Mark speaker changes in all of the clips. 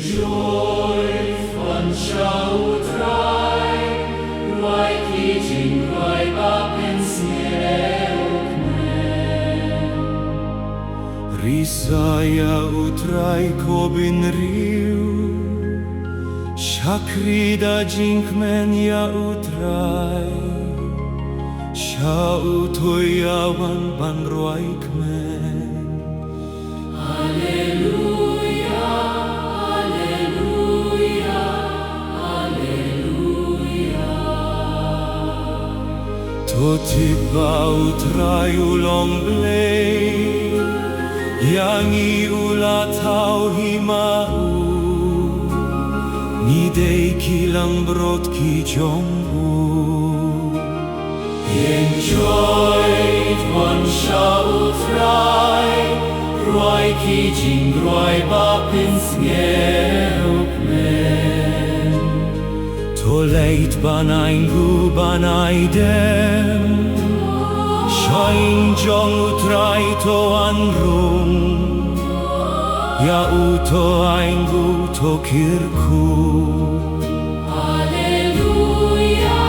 Speaker 1: joy van šautraj, roj kičing, roj papin snieukmen.
Speaker 2: Risaya utrai kobin riu, shakrida jinkmen ya utrai, shautoyawan ban roi kmen.
Speaker 1: Alleluia, alleluia, alleluia.
Speaker 2: Totiba utrai ulong blei, yangi ulatau himau, ni dei kilang brot ki jongbu.
Speaker 1: Enjoy van šautraj, roj kičing, roj papin snieukmen.
Speaker 2: Toleit banaingu banaidem, shain jong utrai to anrung, ya uto aingu to kirku.
Speaker 1: Alleluia,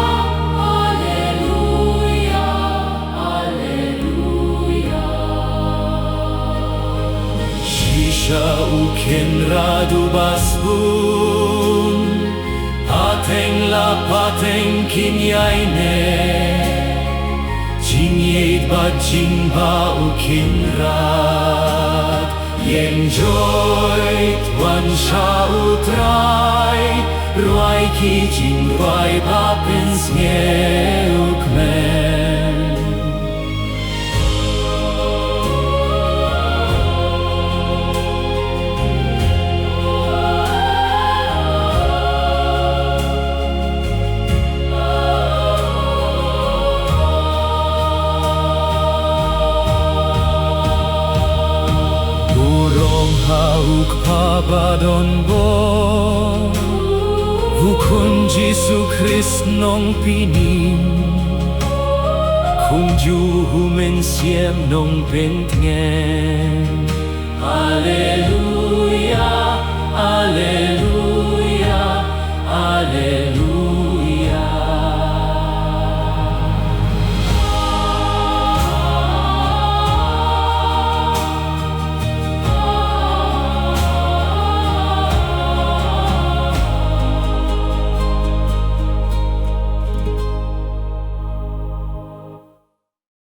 Speaker 1: alleluia, alleluia.
Speaker 2: Shisha uken radu basbun, pateng la pateng kinyaine, jingyeid ba jingba uken rad, yenjoit wan shautrai, roi kijing roi papin snieukmen. Hauk pabadon bo, vukun Jesu Christ nong pinim, kung juhumen siem nong bentngen.
Speaker 1: Alleluia, alleluia, alleluia.